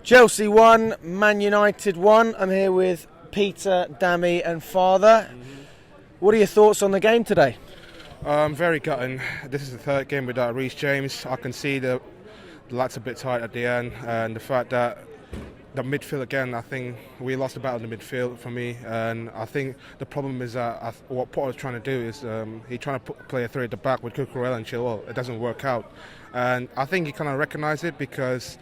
Chelsea 1, Man United 1. I'm here with Peter, Dami and Fathur. What are your thoughts on the game today? Very gutting. This is the third game without Reece James. I can see the lights a bit tight at the end, and the fact that the midfield again, I think we lost the battle in the midfield for me, and I think the problem is that what Potter's trying to do is he's trying to play a three at the back with Cucurella and Chilwell. It doesn't work out, and I think he kind of recognised it because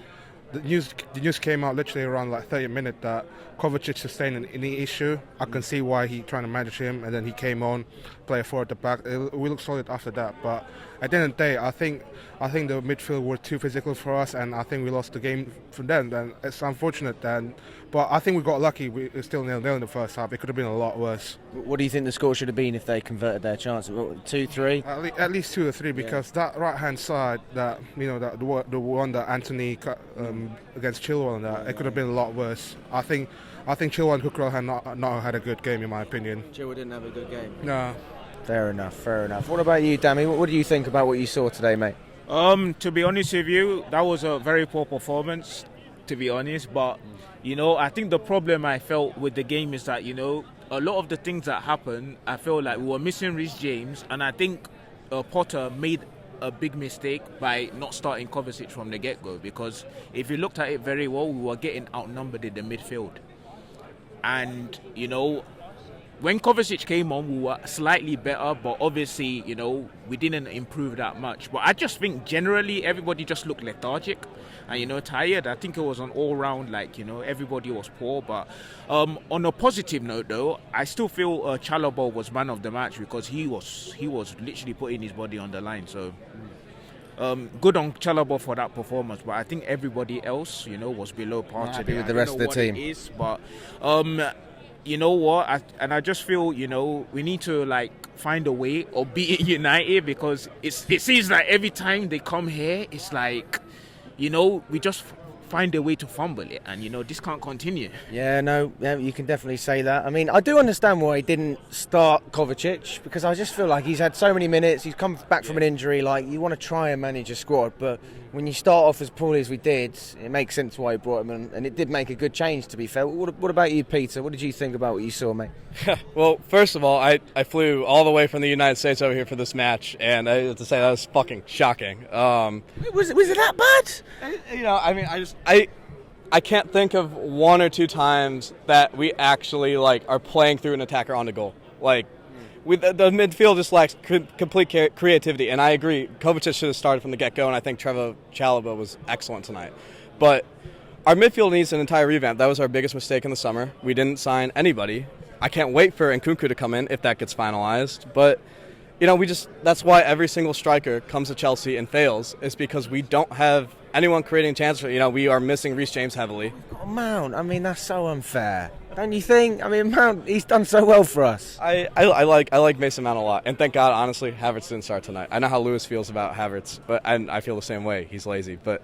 the news came out literally around like 30 minutes that Kovacic sustained an knee issue. I can see why he trying to manage him, and then he came on, play a four at the back. We looked solid after that, but at the end of the day, I think the midfield were too physical for us, and I think we lost the game from them. And it's unfortunate then, but I think we got lucky. We still 0-0 in the first half. It could have been a lot worse. What do you think the score should have been if they converted their chances? 2-3? At least 2 or 3, because that right hand side, that the one that Anthony against Chilwell, and that it could have been a lot worse. I think Chilwell and Cucurella had not had a good game, in my opinion. Chilwell didn't have a good game. No. Fair enough. What about you, Dami? What do you think about what you saw today, mate? To be honest with you, that was a very poor performance, to be honest. But, I think the problem I felt with the game is that, a lot of the things that happened, I feel like we were missing Reece James. And I think Potter made a big mistake by not starting Kovacic from the get-go. Because if you looked at it very well, we were getting outnumbered in the midfield. And, when Kovacic came on, we were slightly better, but obviously, we didn't improve that much. But I just think generally everybody just looked lethargic and, tired. I think it was an all-round, everybody was poor. But on a positive note, though, I still feel Chalobah was man of the match because he was literally putting his body on the line. So good on Chalobah for that performance. But I think everybody else, was below par today. Happy with the rest of the team. It is, but you know what? I just feel, we need to find a way of beating United because it seems like every time they come here, it's like, we just find a way to fumble it, and this can't continue. Yeah, you can definitely say that. I mean, I do understand why he didn't start Kovacic because I just feel like he's had so many minutes. He's come back from an injury. You want to try and manage a squad, but when you start off as poorly as we did, it makes sense why he brought him in, and it did make a good change. To be fair, what about you, Peter? What did you think about what you saw, mate? Well, first of all, I flew all the way from the United States over here for this match, and I have to say that was fucking shocking. Was it that bad? I can't think of one or two times that we actually are playing through an attacker on the goal. The midfield just lacks complete creativity, and I agree. Kovacic should have started from the get-go, and I think Trevor Chalobah was excellent tonight. But our midfield needs an entire revamp. That was our biggest mistake in the summer. We didn't sign anybody. I can't wait for Nkunku to come in if that gets finalized. But, that's why every single striker comes to Chelsea and fails, is because we don't have anyone creating chances. We are missing Reece James heavily. Mount, that's so unfair. Don't you think? Mount, he's done so well for us. I like Mason Mount a lot, and thank God, honestly, Havertz didn't start tonight. I know how Lewis feels about Havertz, and I feel the same way. He's lazy, but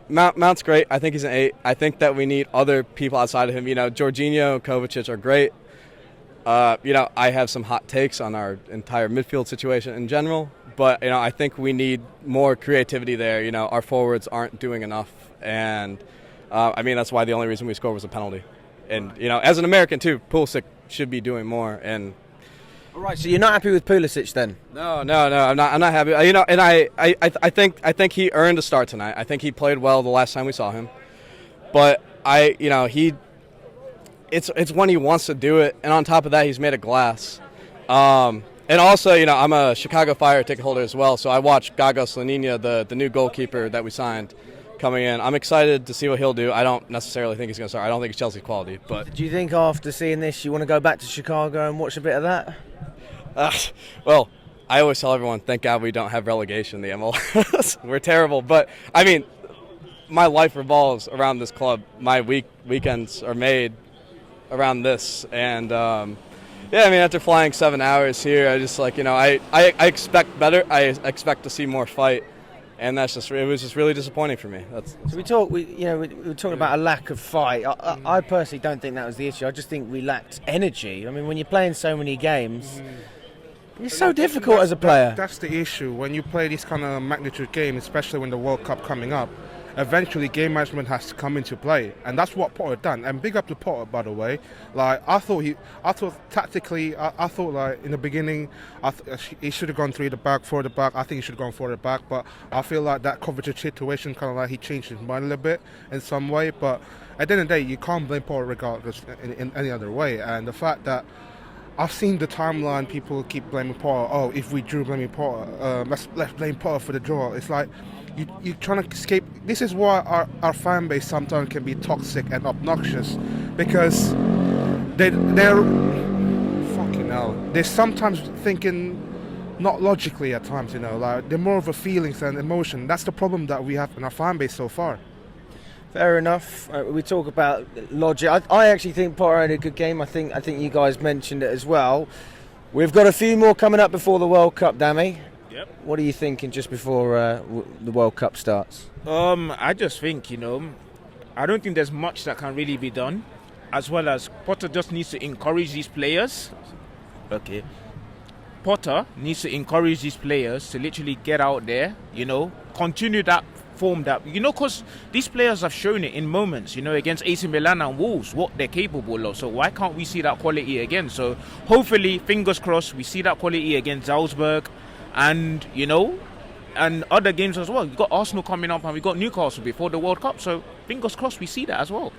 Mount's great. I think he's an 8. I think that we need other people outside of him. Jorginho, Kovacic are great. I have some hot takes on our entire midfield situation in general, but I think we need more creativity there. Our forwards aren't doing enough, and that's why the only reason we scored was a penalty. And as an American too, Pulisic should be doing more. And all right, so you're not happy with Pulisic then? No, I'm not happy. And I think he earned a start tonight. I think he played well the last time we saw him, but it's when he wants to do it, and on top of that, he's made of glass. And also, I'm a Chicago Fire ticket holder as well, so I watched Gaga Slaninia, the new goalkeeper that we signed, coming in. I'm excited to see what he'll do. I don't necessarily think he's going to start. I don't think he's Chelsea quality. But do you think after seeing this, you want to go back to Chicago and watch a bit of that? Well, I always tell everyone, thank God we don't have relegation in the MLS. We're terrible. But, my life revolves around this club. My weekends are made around this. And, after flying 7 hours here, I just I expect better. I expect to see more fight. And it was just really disappointing for me. So we were talking about a lack of fight. I personally don't think that was the issue. I just think we lacked energy. When you're playing so many games, it's so difficult as a player. That's the issue. When you play this kind of magnitude game, especially when the World Cup coming up, eventually game management has to come into play, and that's what Potter done. And big up to Potter, by the way. Like I thought tactically, I thought like in the beginning, he should have gone 3 at the back, 4 at the back. I think he should have gone 4 at the back, but I feel like that Kovacic situation kind of like he changed his mind a little bit in some way. But at the end of the day, you can't blame Potter regardless in any other way. And the fact that I've seen the timeline, people keep blaming Potter. Oh, if we drew, blaming Potter. Let's blame Potter for the draw. It's like you're trying to escape. This is why our fan base sometimes can be toxic and obnoxious, because they're fucking hell. They're sometimes thinking not logically at times, you know, like they're more of a feelings than emotion. That's the problem that we have in our fan base so far. Fair enough. We talk about logic. I actually think Potter had a good game. I think you guys mentioned it as well. We've got a few more coming up before the World Cup, Dami. Yep. What are you thinking just before the World Cup starts? I just think, you know, I don't think there's much that can really be done, as well as Potter just needs to encourage these players. Okay. Potter needs to encourage these players to literally get out there, you know, continue that form that, you know, because these players have shown it in moments, you know, against AC Milan and Wolves, what they're capable of. So why can't we see that quality again? So hopefully, fingers crossed, we see that quality against Salzburg and, you know, and other games as well. We've got Arsenal coming up and we've got Newcastle before the World Cup. So fingers crossed we see that as well.